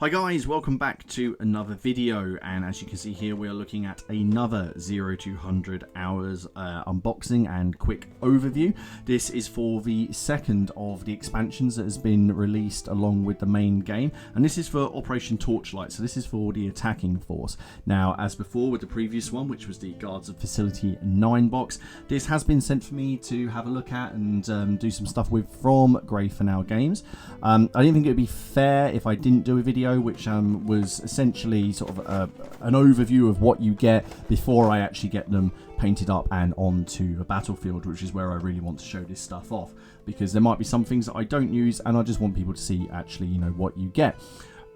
Hi guys, welcome back to another video, and as you can see here we are looking at another 0 to 100 hours unboxing and quick overview. This is for the second of the expansions that has been released along with the main game, and this is for Operation Torchlight, so this is for the attacking force. Now, as before with the previous one, which was the Guards of Facility 9 box, this has been sent for me to have a look at and do some stuff with from Grey for Now Games. I didn't think it would be fair if I didn't do a video which was essentially sort of an overview of what you get before I actually get them painted up and onto the battlefield, which is where I really want to show this stuff off, because there might be some things that I don't use and I just want people to see actually, you know, what you get.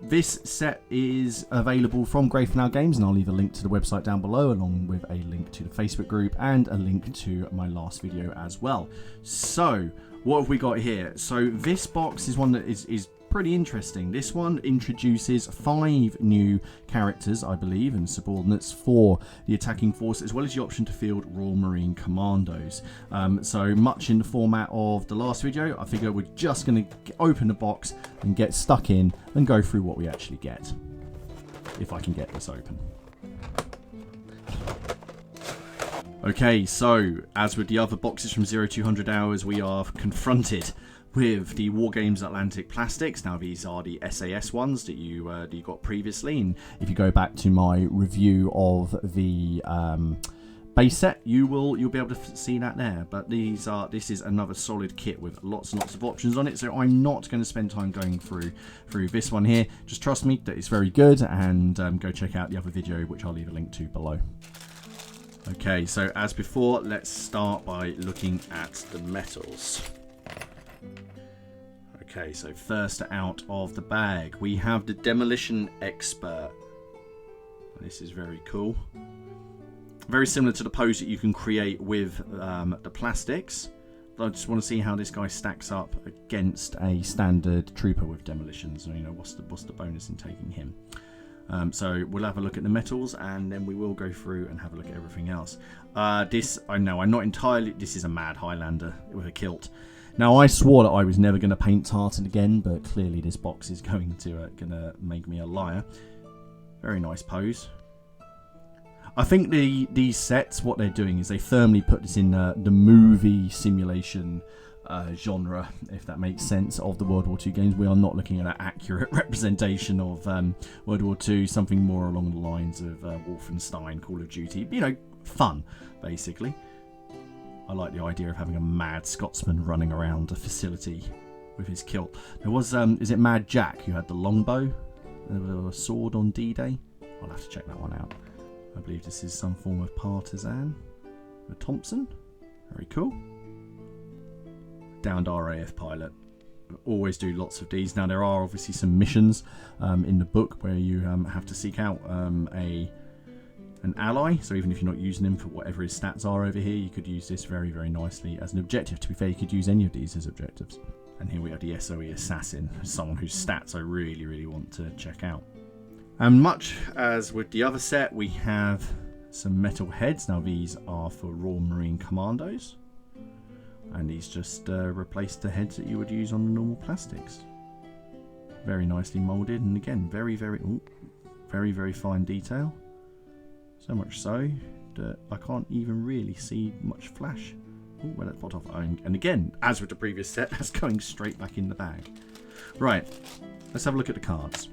This set is available from Grey for Now Games, and I'll leave a link to the website down below, along with a link to the Facebook group and a link to my last video as well. So what have we got here? So this box is one that is pretty interesting. This one introduces 5 new characters, I believe, and subordinates for the attacking force, as well as the option to field Royal Marine Commandos. So much in the format of the last video, I figure we're just going to open the box and get stuck in and go through what we actually get, if I can get this open. Okay, so as with the other boxes from 0 to 100 hours, we are confronted with the Wargames Atlantic plastics. Now these are the SAS ones that you got previously, and if you go back to my review of the base set, you'll be able to see that there. But this is another solid kit with lots and lots of options on it, so I'm not going to spend time going through this one here. Just trust me that it's very good, and go check out the other video, which I'll leave a link to below. Okay, so as before, let's start by looking at the metals. Okay, so first out of the bag, we have the Demolition Expert. This is very cool. Very similar to the pose that you can create with the plastics. But I just want to see how this guy stacks up against a standard trooper with demolitions. You know, what's the bonus in taking him? So we'll have a look at the metals, and then we will go through and have a look at everything else. This, I know, I'm not entirely. This is a Mad Highlander with a kilt. Now, I swore that I was never going to paint tartan again, but clearly this box is going to make me a liar. Very nice pose. I think these sets, what they're doing is they firmly put this in the movie simulation genre, if that makes sense, of the World War II games. We are not looking at an accurate representation of World War II, something more along the lines of Wolfenstein, Call of Duty. You know, fun, basically. I like the idea of having a mad Scotsman running around a facility with his kilt. There was, is it Mad Jack who had the longbow, a sword on D-Day? I'll have to check that one out. I believe this is some form of partisan. A Thompson, very cool. Downed RAF pilot. Always do lots of these. Now there are obviously some missions in the book where you have to seek out an ally, so even if you're not using him for whatever his stats are over here, you could use this very, very nicely as an objective. To be fair, you could use any of these as objectives. And here we are, the SOE Assassin, someone whose stats I really, really want to check out. And much as with the other set, we have some metal heads. Now these are for Royal Marine Commandos, and these just replace the heads that you would use on the normal plastics. Very nicely moulded, and again, very, very fine detail. So much so that I can't even really see much flash. Oh, well, that popped off. And again, as with the previous set, that's going straight back in the bag. Right, let's have a look at the cards.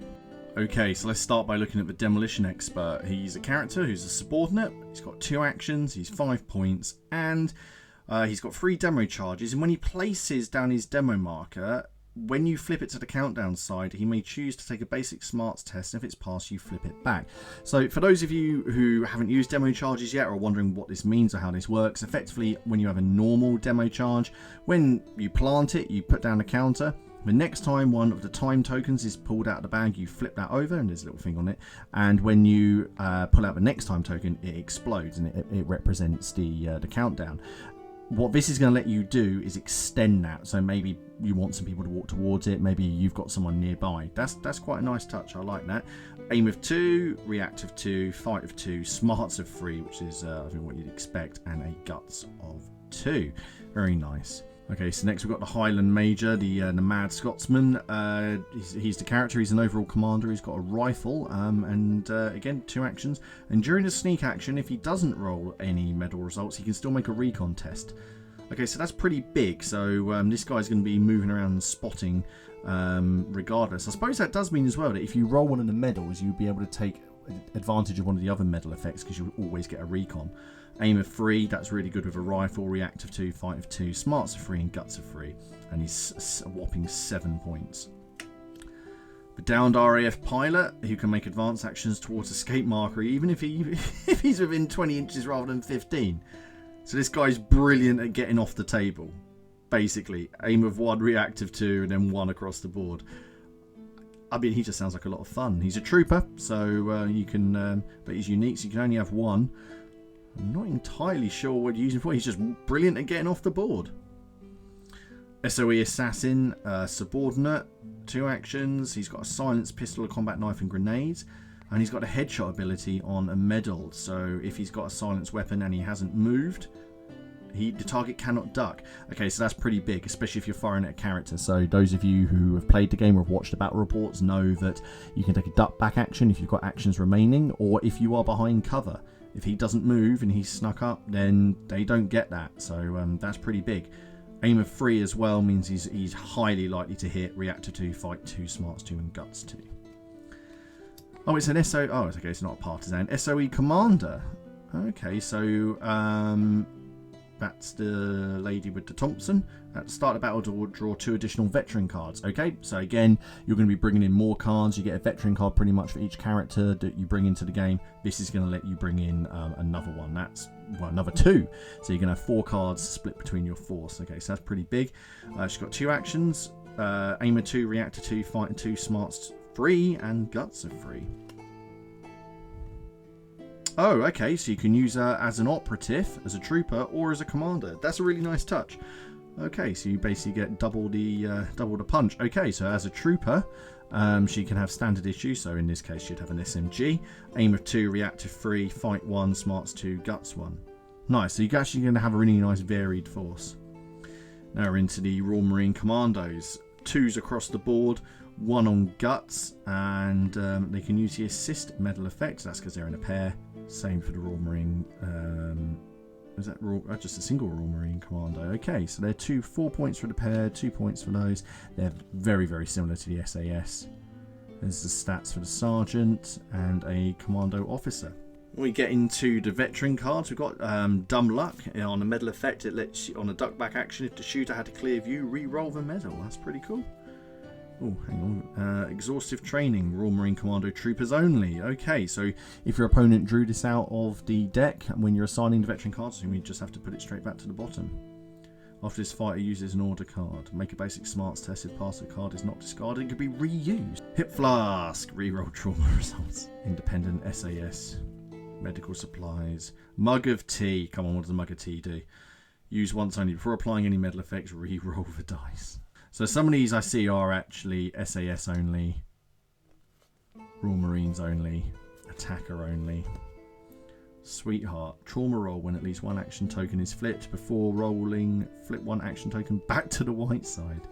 Okay, so let's start by looking at the Demolition Expert. He's a character who's a subordinate. He's got 2 actions, he's 5 points, and he's got 3 demo charges. And when he places down his demo marker, when you flip it to the countdown side, he may choose to take a basic smarts test, and if it's passed, you flip it back. So for those of you who haven't used demo charges yet or are wondering what this means or how this works, effectively when you have a normal demo charge, when you plant it, you put down a counter. The next time one of the time tokens is pulled out of the bag, you flip that over, and there's a little thing on it, and when you pull out the next time token, it explodes, and it represents the countdown. What this is going to let you do is extend that, so maybe you want some people to walk towards it, maybe you've got someone nearby. That's quite a nice touch, I like that. Aim of 2, react of 2, fight of 2, smarts of 3, which is I think what you'd expect, and a guts of 2. Very nice. Okay, so next we've got the Highland Major, the Mad Scotsman. He's the character, he's an overall commander, he's got a rifle, and again, 2 actions. And during the sneak action, if he doesn't roll any medal results, he can still make a recon test. Okay, so that's pretty big, so this guy's going to be moving around and spotting regardless. I suppose that does mean as well that if you roll one of the medals, you'll be able to take advantage of one of the other medal effects because you'll always get a recon. Aim of 3, that's really good with a rifle. React of 2, fight of 2, smarts of 3, and guts of 3. And he's a whopping 7 points. The downed RAF pilot, who can make advanced actions towards escape marker, even if he's within 20 inches rather than 15. So this guy's brilliant at getting off the table. Basically, aim of 1, react of 2, and then 1 across the board. I mean, he just sounds like a lot of fun. He's a trooper, so you can, but he's unique, so you can only have 1. I'm not entirely sure what you're using for. He's just brilliant at getting off the board. SOE Assassin, subordinate, 2 actions. He's got a silenced pistol, a combat knife, and grenades. And he's got a headshot ability on a medal. So if he's got a silenced weapon and he hasn't moved, the target cannot duck. Okay, so that's pretty big, especially if you're firing at a character. So those of you who have played the game or have watched the battle reports know that you can take a duck back action if you've got actions remaining, or if you are behind cover. If he doesn't move and he's snuck up, then they don't get that. So that's pretty big. Aim of 3 as well means he's highly likely to hit. React to 2, fight 2, smarts 2, and guts 2. Oh, it's an SO. Oh, it's okay. It's not a partisan. SOE commander. Okay, so that's the lady with the Thompson. At the start of the battle, draw 2 additional veteran cards. Okay, so again, you're going to be bringing in more cards. You get a veteran card pretty much for each character that you bring into the game. This is going to let you bring in another one. That's, well, another 2. So you're going to have 4 cards split between your force. Okay, so that's pretty big. She's got 2 actions. Aim of 2, react to 2, fight of 2, smarts 3, and guts of 3. Oh, okay, so you can use her as an operative, as a trooper, or as a commander. That's a really nice touch. Okay, so you basically get double the punch. Okay, so as a trooper, she can have standard issue. So in this case, she'd have an SMG. Aim of 2, react to 3, fight 1, smarts 2, guts 1. Nice, so you're actually going to have a really nice varied force. Now we're into the Royal Marine Commandos. 2s across the board, 1 on guts, and they can use the assist medal effect. That's because they're in a pair. Same for the Royal Marine. Is that just a single Royal Marine Commando? Okay, so they're 4 points for the pair, 2 points for those. They're very, very similar to the SAS. There's the stats for the sergeant and a commando officer. When we get into the veteran cards, we've got Dumb Luck. On a medal effect, it lets you, on a duck back action, if the shooter had a clear view, re-roll the medal. That's pretty cool. Oh, hang on. Exhaustive Training, Royal Marine Commando Troopers only. Okay, so if your opponent drew this out of the deck when you're assigning the veteran cards, you just have to put it straight back to the bottom. After this fighter uses an order card, make a basic smarts test. If passed, the card is not discarded, it can be reused. Hip Flask, reroll trauma results. Independent SAS, medical supplies. Mug of Tea. Come on, what does a Mug of Tea do? Use once only. Before applying any medal effects, re-roll the dice. So some of these I see are actually SAS only, Royal Marines only, Attacker only. Sweetheart, trauma roll when at least 1 action token is flipped. Before rolling, flip 1 action token back to the white side.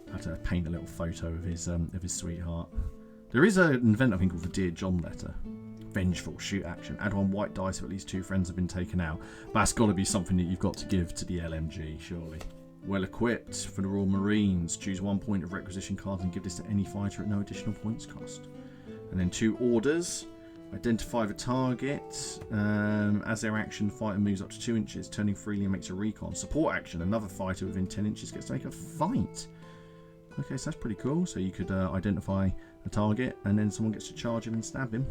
I have to paint a little photo of his sweetheart. There is an event I think called the Dear John letter. Vengeful, shoot action. Add 1 white dice if at least 2 friends have been taken out. But that's got to be something that you've got to give to the LMG, surely. Well equipped for the Royal Marines. Choose 1 point of requisition cards and give this to any fighter at no additional points cost. And then 2 orders. Identify the target. As their action, fighter moves up to 2 inches, turning freely and makes a recon. Support action. Another fighter within 10 inches gets to make a fight. Okay, so that's pretty cool. So you could identify a target and then someone gets to charge him and stab him.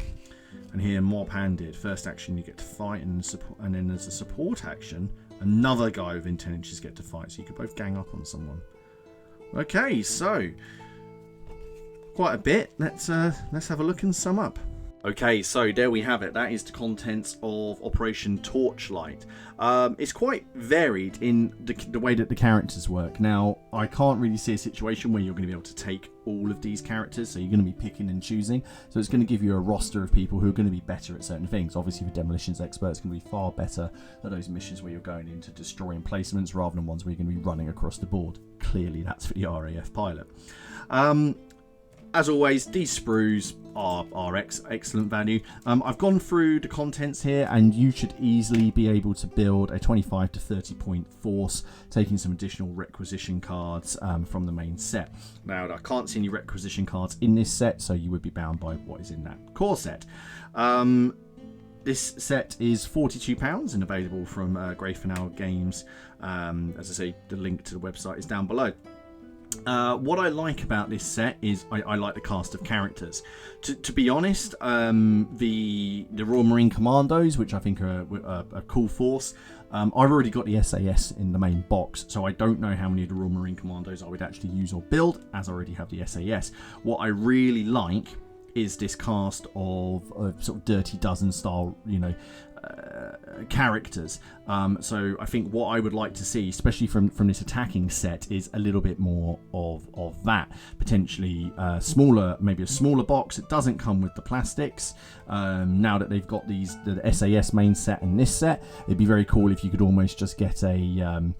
And here, mob handed. First action, you get to fight, and then as a support action, another guy within 10 inches get to fight. So you could both gang up on someone. Okay, so quite a bit. Let's have a look and sum up. Okay, so there we have it. That is the contents of Operation Torchlight. It's quite varied in the way that the characters work. Now, I can't really see a situation where you're going to be able to take all of these characters, so you're going to be picking and choosing. So it's going to give you a roster of people who are going to be better at certain things. Obviously, for demolitions experts, it's going to be far better at those missions where you're going into destroying placements rather than ones where you're going to be running across the board. Clearly, that's for the RAF pilot. As always, these sprues are excellent value. I've gone through the contents here, and you should easily be able to build a 25 to 30 point force, taking some additional requisition cards from the main set. Now, I can't see any requisition cards in this set, so you would be bound by what is in that core set. This set is £42 and available from Greyfinale Games. As I say, the link to the website is down below. What I like about this set is I like the cast of characters. To be honest, the Royal Marine Commandos, which I think are a cool force, I've already got the SAS in the main box, so I don't know how many of the Royal Marine Commandos I would actually use or build, as I already have the SAS. What I really like is this cast of sort of Dirty Dozen style, characters. So I think what I would like to see, especially from this attacking set, is a little bit more of that. Potentially maybe a smaller box. It doesn't come with the plastics. Now that they've got the SAS main set and this set, it'd be very cool if you could almost just get a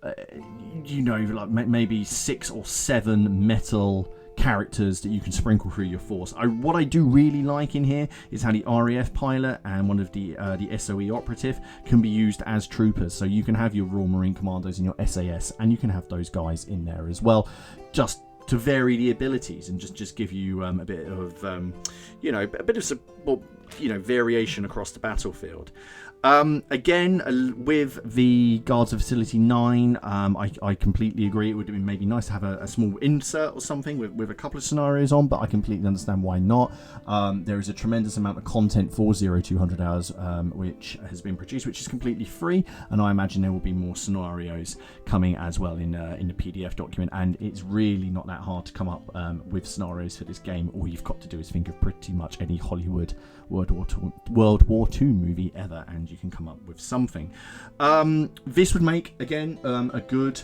like maybe 6 or 7 metal characters that you can sprinkle through your force. What I do really like in here is how the RAF pilot and one of the SOE operative can be used as troopers. So you can have your Royal Marine Commandos in your SAS, and you can have those guys in there as well, just to vary the abilities and just give you a bit of variation across the battlefield. Again, with the Guards of Facility 9, I completely agree. It would have been maybe nice to have a small insert or something with a couple of scenarios on, but I completely understand why not. There is a tremendous amount of content for 0200 hours, which has been produced, which is completely free, and I imagine there will be more scenarios coming as well in the PDF document, and it's really not that hard to come up with scenarios for this game. All you've got to do is think of pretty much any Hollywood World War II movie ever, and you can come up with something. This would make, again, a good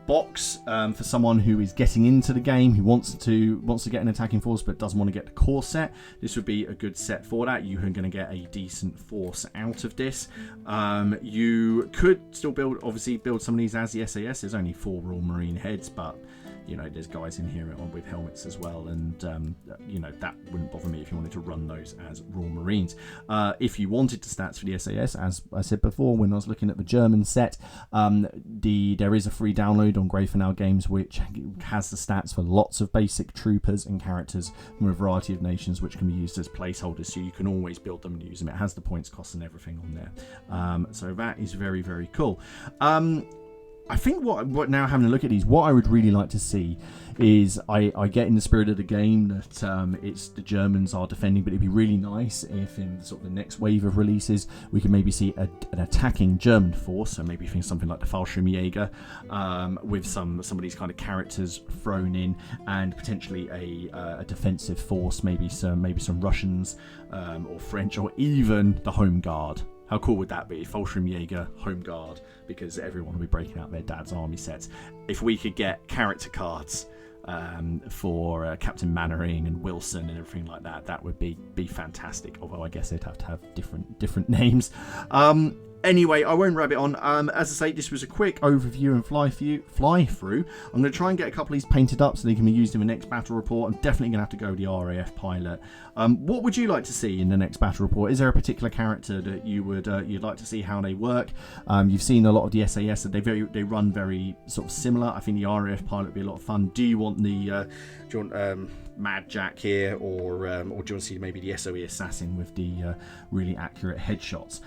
box for someone who is getting into the game, who wants to get an attacking force but doesn't want to get the core set. This would be a good set for that. You're going to get a decent force out of this. You could still build some of these as the SAS. There's only 4 Royal Marine heads, but there's guys in here with helmets as well, and that wouldn't bother me if you wanted to run those as Royal Marines. If you wanted the stats for the SAS, as I said before when I was looking at the German set, there is a free download on Greyfinale Games which has the stats for lots of basic troopers and characters from a variety of nations, which can be used as placeholders, so you can always build them and use them. It has the points costs and everything on there, so that is very, very cool. I think what now having a look at these, what I would really like to see is I get in the spirit of the game that it's the Germans are defending, but it'd be really nice if in sort of the next wave of releases we could maybe see an attacking German force. So maybe think something like the Fallschirmjäger with some of these kind of characters thrown in, and potentially a defensive force, maybe some Russians or French, or even the Home Guard. How cool would that be? Fallschirmjäger, Home Guard, because everyone will be breaking out their dad's army sets. If we could get character cards for Captain Mannering and Wilson and everything like that, that would be fantastic. Although I guess they'd have to have different names. Anyway, I won't rabbit on. As I say, this was a quick overview and fly through. I'm going to try and get a couple of these painted up so they can be used in the next battle report. I'm definitely going to have to go with the RAF pilot. What would you like to see in the next battle report? Is there a particular character that you'd like to see how they work? You've seen a lot of the SAS, that they run very sort of similar. I think the RAF pilot would be a lot of fun. Do you want Mad Jack here, or do you want to see maybe the SOE assassin with the really accurate headshots?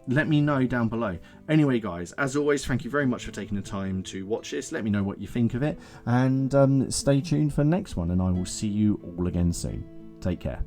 Let me know down below. Anyway, guys, as always, thank you very much for taking the time to watch this. Let me know what you think of it, and stay tuned for the next one, and I will see you all again soon. Take care.